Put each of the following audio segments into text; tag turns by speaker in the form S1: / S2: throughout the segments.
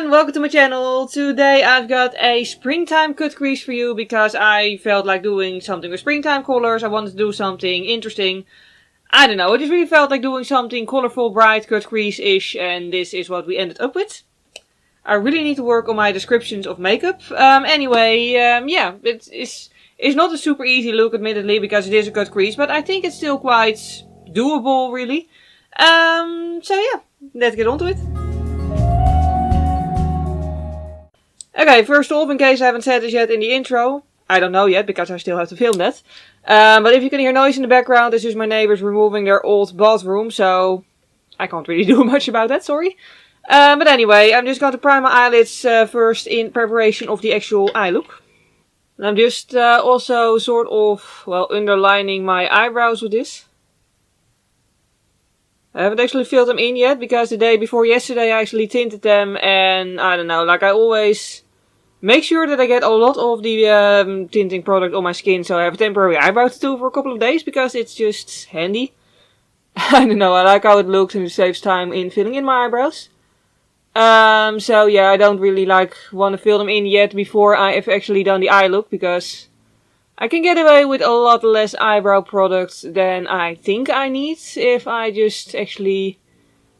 S1: everyone, welcome to my channel. Today I've got a springtime cut crease for you because I felt like doing something with springtime colors. I wanted to do something interesting. I don't know, I just really felt like doing something colorful, bright, cut crease-ish, and this is what we ended up with. I really need to work on my descriptions of makeup. Yeah, it's not a super easy look, admittedly, because it is a cut crease, but I think it's still quite doable, really. So yeah, let's get on to it. Okay, first off, in case I haven't said this yet in the intro, I don't know yet because I still have to film that. But if you can hear noise in the background, this is my neighbors removing their old bathroom, so I can't really do much about that, sorry. But anyway, I'm just going to prime my eyelids first in preparation of the actual eye look. And I'm just also sort of, well, underlining my eyebrows with this. I haven't actually filled them in yet because the day before yesterday I actually tinted them, and I don't know, like I always make sure that I get a lot of the tinting product on my skin, so I have a temporary eyebrow tattoo for a couple of days because it's just handy. I don't know, I like how it looks and it saves time in filling in my eyebrows. So yeah, I don't really want to fill them in yet before I have actually done the eye look, because I can get away with a lot less eyebrow products than I think I need if I just actually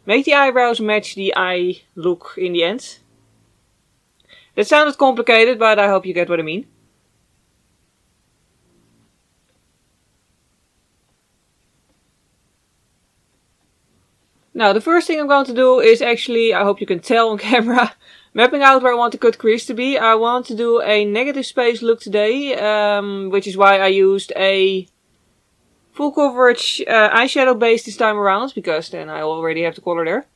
S1: make the eyebrows match the eye look in the end. That sounded complicated, but I hope you get what I mean. Now, the first thing I'm going to do is actually, I hope you can tell on camera, mapping out where I want the cut crease to be. I want to do a negative space look today, which is why I used a full coverage eyeshadow base this time around, because then I already have the color there.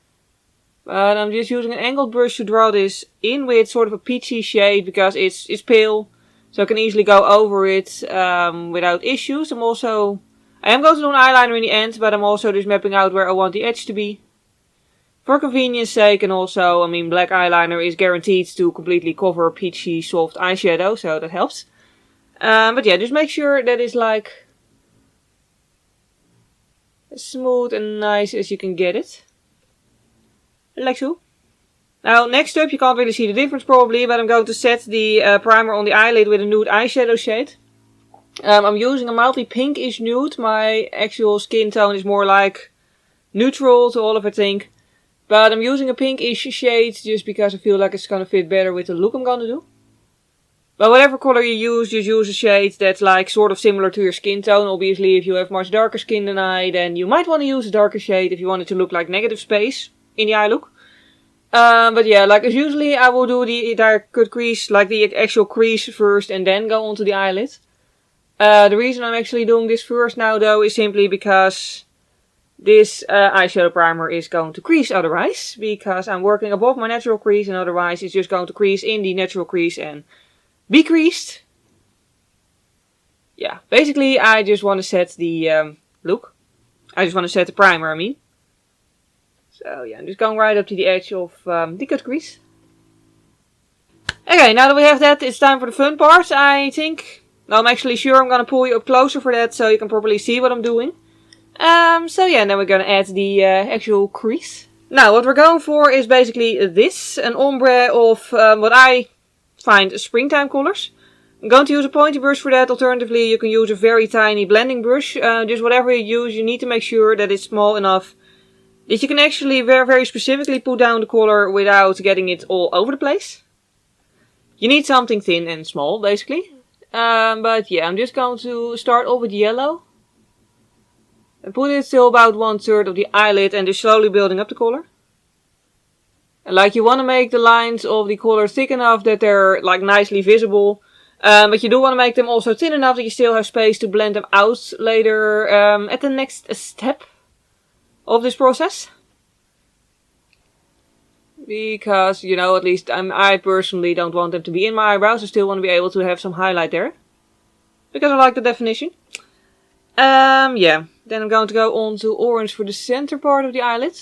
S1: But I'm just using an angled brush to draw this in with sort of a peachy shade, because it's pale, so I can easily go over it without issues. I am going to do an eyeliner in the end, but I'm also just mapping out where I want the edge to be. For convenience sake, and also, I mean, black eyeliner is guaranteed to completely cover a peachy soft eyeshadow, so that helps. But yeah, just make sure that it's like as smooth and nice as you can get it. Like so. Now, next up, you can't really see the difference probably, but I'm going to set the primer on the eyelid with a nude eyeshadow shade. I'm using a mildly pinkish nude. My actual skin tone is more like neutral to olive, I think. But I'm using a pinkish shade just because I feel like it's going to fit better with the look I'm going to do. But whatever color you use, just use a shade that's like sort of similar to your skin tone. Obviously, if you have much darker skin than I, then you might want to use a darker shade if you want it to look like negative space in the eye look. But yeah, like as usually, I will do the entire cut crease, like the actual crease first and then go onto the eyelid. The reason I'm actually doing this first now though is simply because this eyeshadow primer is going to crease otherwise, because I'm working above my natural crease, and otherwise it's just going to crease in the natural crease and be creased. Yeah, basically I just want to set the look. I just want to set the primer, I mean. So yeah, I'm just going right up to the edge of the cut crease. Okay, now that we have that, it's time for the fun part, I think. No, I'm actually sure I'm going to pull you up closer for that, so you can properly see what I'm doing. So yeah, and then we're going to add the actual crease. Now, what we're going for is basically this, an ombre of what I find springtime colors. I'm going to use a pointy brush for that. Alternatively, you can use a very tiny blending brush. Just whatever you use, you need to make sure that it's small enough that you can actually very, very specifically put down the color without getting it all over the place. You need something thin and small, basically. But yeah, I'm just going to start off with yellow. And put it till about 1/3 of the eyelid and just slowly building up the color. And like, you want to make the lines of the color thick enough that they're like nicely visible. But you do want to make them also thin enough that you still have space to blend them out later at the next step of this process. Because, you know, at least I personally don't want them to be in my eyebrows. I still want to be able to have some highlight there. Because I like the definition. Yeah. Then I'm going to go on to orange for the center part of the eyelid.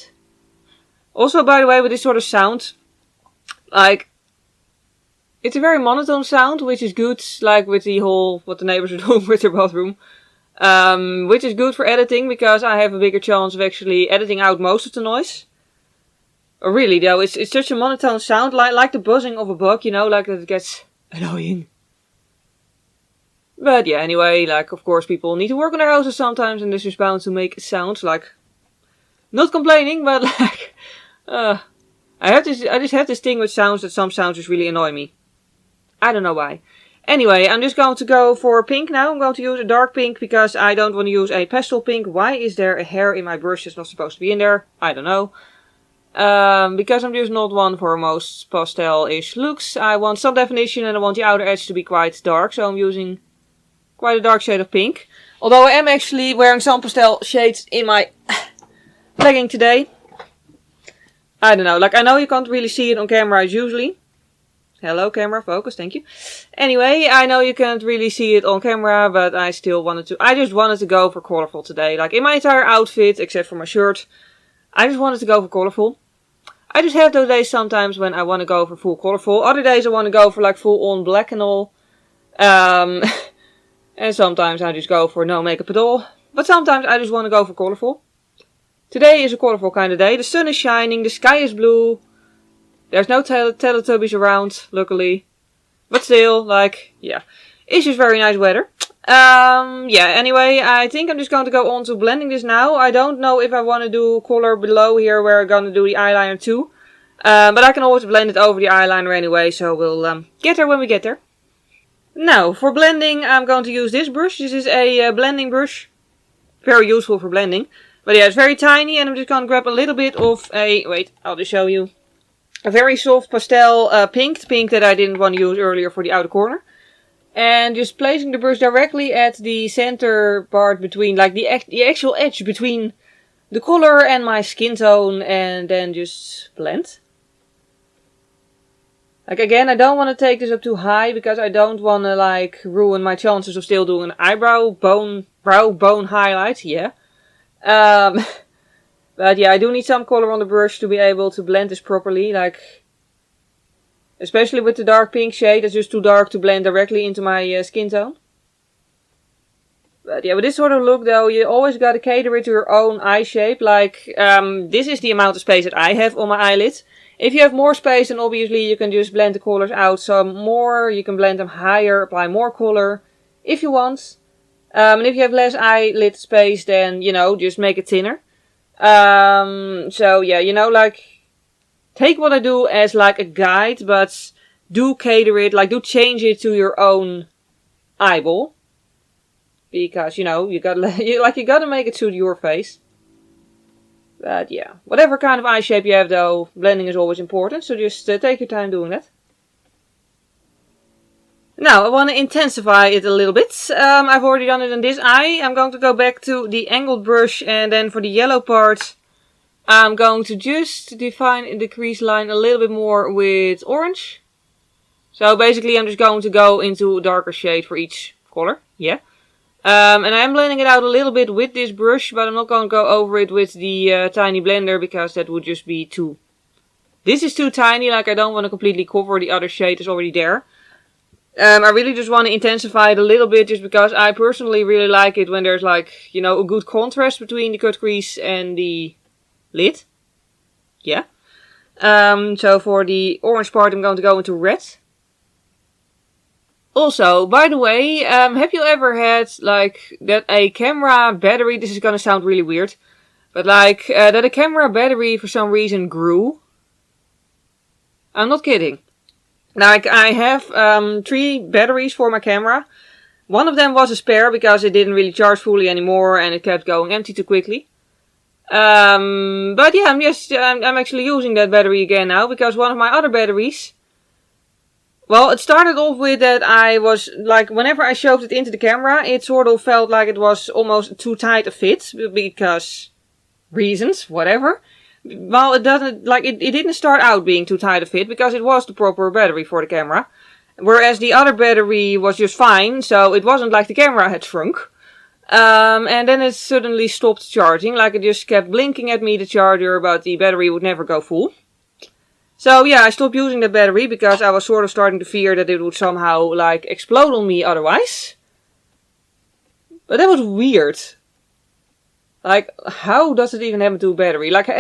S1: Also, by the way, with this sort of sound, like, it's a very monotone sound, which is good, like with the whole, what the neighbors are doing with their bathroom. Which is good for editing, because I have a bigger chance of actually editing out most of the noise. Really though, it's such a monotone sound, like the buzzing of a bug, you know, like that it gets annoying. But yeah, anyway, like of course people need to work on their houses sometimes and this is bound to make sounds, like, not complaining, but like, I just have this thing with sounds that some sounds just really annoy me. I don't know why. Anyway, I'm just going to go for pink now. I'm going to use a dark pink because I don't want to use a pastel pink. Why is there a hair in my brush that's not supposed to be in there? I don't know. Because I'm just not one for most pastel-ish looks. I want some definition and I want the outer edge to be quite dark. So I'm using quite a dark shade of pink. Although I am actually wearing some pastel shades in my legging today. I don't know. Like, I know you can't really see it on camera as usually. Hello camera, focus, thank you. Anyway, I know you can't really see it on camera, but I just wanted to go for colorful today. Like in my entire outfit, except for my shirt, I just wanted to go for colorful. I just have those days sometimes when I want to go for full colorful. Other days I want to go for like full on black and all. And sometimes I just go for no makeup at all. But sometimes I just want to go for colorful. Today is a colorful kind of day. The sun is shining, the sky is blue. There's no Teletubbies around, luckily. But still, like, yeah. It's just very nice weather. Yeah, anyway, I think I'm just going to go on to blending this now. I don't know if I want to do color below here where I'm going to do the eyeliner too. But I can always blend it over the eyeliner anyway, so we'll get there when we get there. Now, for blending, I'm going to use this brush. This is a blending brush. Very useful for blending. But yeah, it's very tiny and I'm just going to grab a little bit of wait, I'll just show you. A very soft pastel pink that I didn't want to use earlier for the outer corner. And just placing the brush directly at the center part between, like the actual edge between the color and my skin tone. And then just blend. Like again, I don't want to take this up too high because I don't want to like ruin my chances of still doing an brow bone highlight. Yeah. But yeah, I do need some color on the brush to be able to blend this properly, like, especially with the dark pink shade, it's just too dark to blend directly into my skin tone. But yeah, with this sort of look though, you always gotta cater it to your own eye shape, like, this is the amount of space that I have on my eyelid. If you have more space, then obviously you can just blend the colors out some more, you can blend them higher, apply more color, if you want. And if you have less eyelid space, then, you know, just make it thinner. So yeah, you know, like, take what I do as like a guide, but do cater it, like, do change it to your own eyeball. Because, you know, you gotta make it suit your face. But yeah, whatever kind of eye shape you have though, blending is always important, so just take your time doing that. Now, I want to intensify it a little bit. I've already done it in this eye. I'm going to go back to the angled brush and then for the yellow part, I'm going to just define the crease line a little bit more with orange. So basically I'm just going to go into a darker shade for each color. Yeah. And I am blending it out a little bit with this brush, but I'm not going to go over it with the tiny blender because that would just be too... This is too tiny, like I don't want to completely cover the other shade that's already there. I really just want to intensify it a little bit just because I personally really like it when there's like, you know, a good contrast between the cut crease and the lid. Yeah. So for the orange part I'm going to go into red. Also, by the way, have you ever had like that a camera battery, this is going to sound really weird, but like that a camera battery for some reason grew? I'm not kidding. Like, I have 3 batteries for my camera. One of them was a spare because it didn't really charge fully anymore and it kept going empty too quickly. But yeah, I'm actually using that battery again now because one of my other batteries... Well, it started off with that I was, like, whenever I shoved it into the camera, it sort of felt like it was almost too tight a fit because... reasons, whatever. Well, it doesn't, like, it didn't start out being too tight a fit because it was the proper battery for the camera. Whereas the other battery was just fine, so it wasn't like the camera had shrunk. And then it suddenly stopped charging, like it just kept blinking at me, the charger, but the battery would never go full. So yeah, I stopped using the battery because I was sort of starting to fear that it would somehow, like, explode on me otherwise. But that was weird. Like, how does it even happen to a battery? Like, has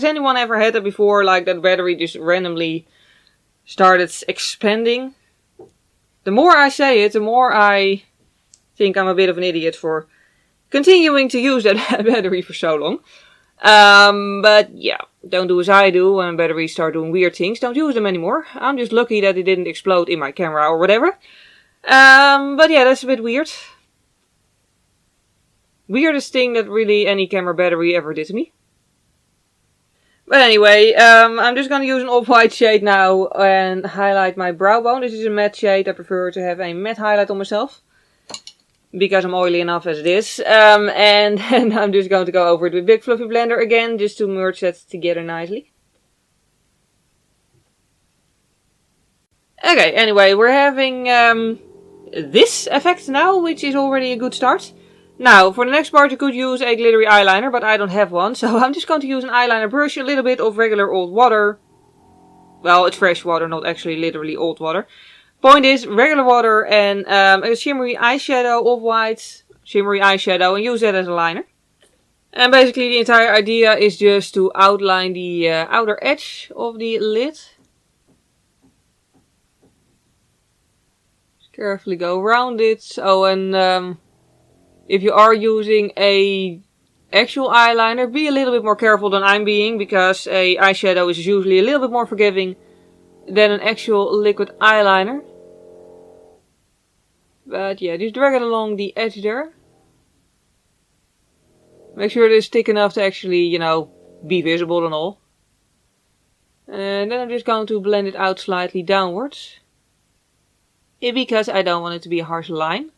S1: anyone ever had that before? Like, that battery just randomly started expanding? The more I say it, the more I think I'm a bit of an idiot for continuing to use that battery for so long. But yeah, don't do as I do when batteries start doing weird things. Don't use them anymore. I'm just lucky that it didn't explode in my camera or whatever. But yeah, that's a bit weird. Weirdest thing that really any camera battery ever did to me. But anyway, I'm just gonna use an off-white shade now and highlight my brow bone. This is a matte shade. I prefer to have a matte highlight on myself, because I'm oily enough as it is. And then I'm just going to go over it with big fluffy blender again, just to merge that together nicely. Okay, anyway, we're having this effect now, which is already a good start. Now, for the next part you could use a glittery eyeliner, but I don't have one, so I'm just going to use an eyeliner brush, a little bit of regular old water. Well, it's fresh water, not actually literally old water. Point is, regular water and a shimmery eyeshadow, off-white shimmery eyeshadow, and use that as a liner. And basically the entire idea is just to outline the outer edge of the lid. Just carefully go around it. Oh, and if you are using a actual eyeliner, be a little bit more careful than I'm being, because a eyeshadow is usually a little bit more forgiving than an actual liquid eyeliner. But yeah, just drag it along the edge there. Make sure it is thick enough to actually, you know, be visible and all. And then I'm just going to blend it out slightly downwards, because I don't want it to be a harsh line.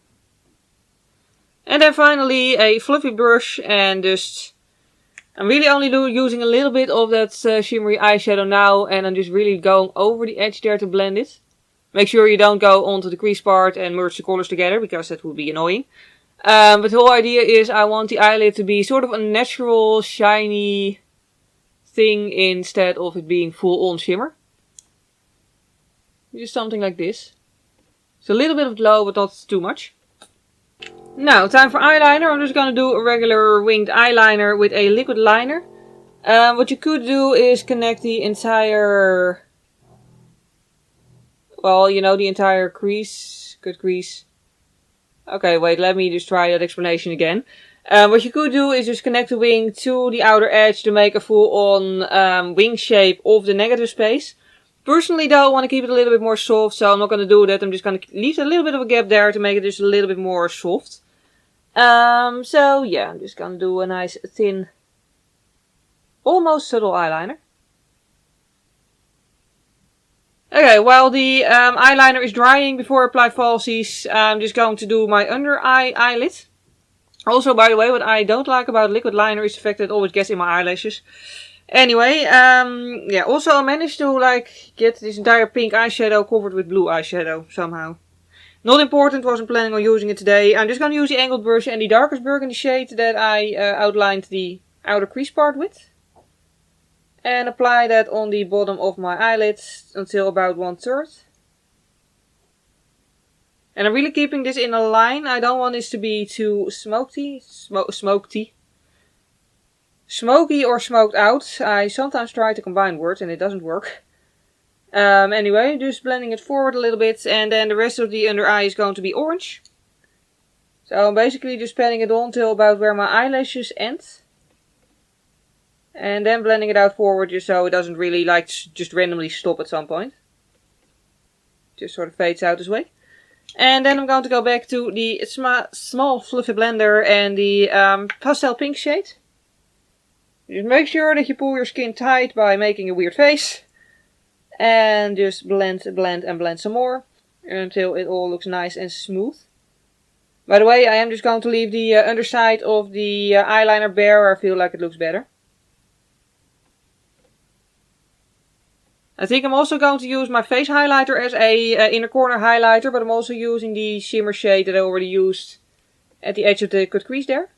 S1: And then finally a fluffy brush, and just, I'm really only using a little bit of that shimmery eyeshadow now, and I'm just really going over the edge there to blend it. Make sure you don't go onto the crease part and merge the colors together, because that would be annoying. But the whole idea is I want the eyelid to be sort of a natural, shiny thing instead of it being full on shimmer. Just something like this. It's a little bit of glow, but not too much. Now, time for eyeliner. I'm just going to do a regular winged eyeliner with a liquid liner. What you could do is connect the entire, well, you know, the entire crease, cut crease. Okay, wait, let me just try that explanation again. What you could do is just connect the wing to the outer edge to make a full-on wing shape of the negative space. Personally though, I want to keep it a little bit more soft, so I'm not going to do that. I'm just going to leave a little bit of a gap there to make it just a little bit more soft. So yeah, I'm just going to do a nice thin, almost subtle eyeliner. Okay, while the eyeliner is drying before I apply falsies, I'm just going to do my under eye eyelid. Also, by the way, what I don't like about liquid liner is the fact that it always gets in my eyelashes. Anyway, yeah, also I managed to like get this entire pink eyeshadow covered with blue eyeshadow somehow. Not important, wasn't planning on using it today. I'm just going to use the angled brush and the darkest burgundy shade that I outlined the outer crease part with. And apply that on the bottom of my eyelids until about 1/3. And I'm really keeping this in a line. I don't want this to be too smoky or smoked out. I sometimes try to combine words and it doesn't work. Anyway, just blending it forward a little bit, and then the rest of the under eye is going to be orange. So I'm basically just patting it on till about where my eyelashes end. And then blending it out forward just so it doesn't really like just randomly stop at some point. Just sort of fades out this way. And then I'm going to go back to the small fluffy blender and the pastel pink shade. Just make sure that you pull your skin tight by making a weird face. And just blend, blend and blend some more until it all looks nice and smooth. By the way, I am just going to leave the underside of the eyeliner bare where I feel like it looks better. I think I'm also going to use my face highlighter as a inner corner highlighter, but I'm also using the shimmer shade that I already used at the edge of the cut crease there.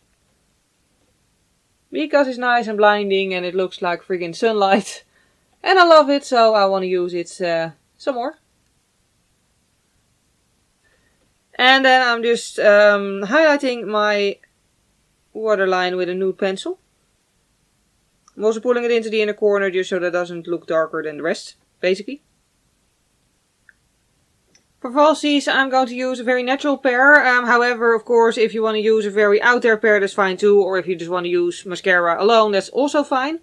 S1: Because it's nice and blinding and it looks like friggin' sunlight. And I love it, so I want to use it some more. And then I'm just highlighting my waterline with a nude pencil. I'm also pulling it into the inner corner just so that it doesn't look darker than the rest, basically. For falsies, I'm going to use a very natural pair. However, of course, if you want to use a very out there pair, that's fine too. Or if you just want to use mascara alone, that's also fine.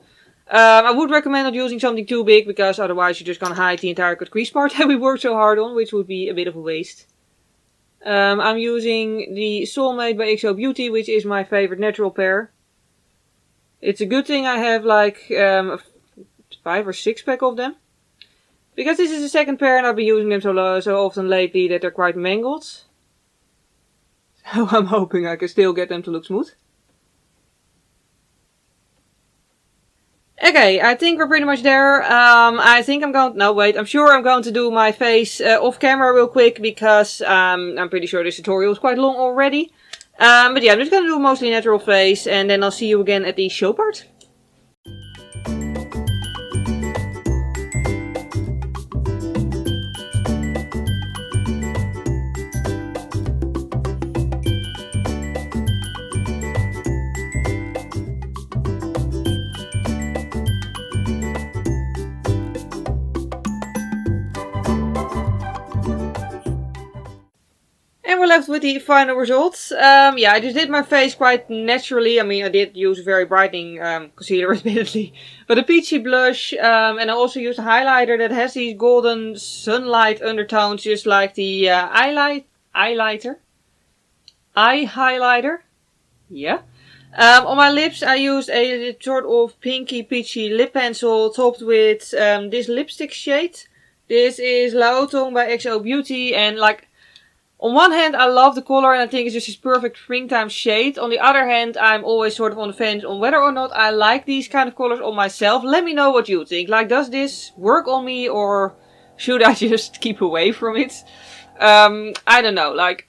S1: I would recommend not using something too big, because otherwise you're just going to hide the entire crease part that we worked so hard on, which would be a bit of a waste. I'm using the Soulmate by xoBeauty, which is my favorite natural pair. It's a good thing I have like 5 or 6 pack of them. Because this is the second pair and I've been using them so often lately that they're quite mangled. So I'm hoping I can still get them to look smooth. Okay, I think we're pretty much there. I'm sure I'm going to do my face off camera real quick, because I'm pretty sure this tutorial is quite long already. But yeah, I'm just going to do mostly natural face, and then I'll see you again at the show part. And we're left with the final results. Yeah, I just did my face quite naturally. I mean, I did use a very brightening concealer, admittedly. But a peachy blush. And I also used a highlighter that has these golden sunlight undertones, just like the eye highlighter. Yeah. On my lips, I used a sort of pinky peachy lip pencil topped with this lipstick shade. This is L'Automne by xoBeauty, and like, on one hand, I love the color and I think it's just this perfect springtime shade. On the other hand, I'm always sort of on the fence on whether or not I like these kind of colors on myself. Let me know what you think. Like, does this work on me, or should I just keep away from it? I don't know. Like,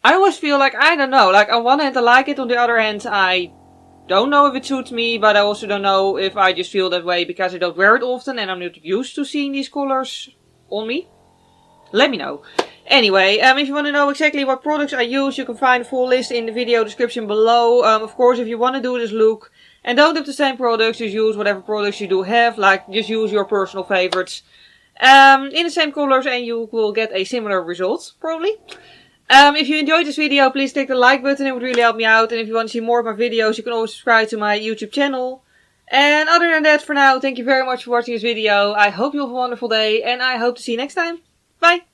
S1: I always feel like, I don't know. Like, on one hand, I like it. On the other hand, I don't know if it suits me. But I also don't know if I just feel that way because I don't wear it often and I'm not used to seeing these colors on me. Let me know. Anyway, if you want to know exactly what products I use, you can find a full list in the video description below. Of course, if you want to do this look and don't have the same products, just use whatever products you do have. Like, just use your personal favorites in the same colors and you will get a similar result, probably. If you enjoyed this video, please click the like button. It would really help me out. And if you want to see more of my videos, you can always subscribe to my YouTube channel. And other than that, for now, thank you very much for watching this video. I hope you have a wonderful day and I hope to see you next time. Bye!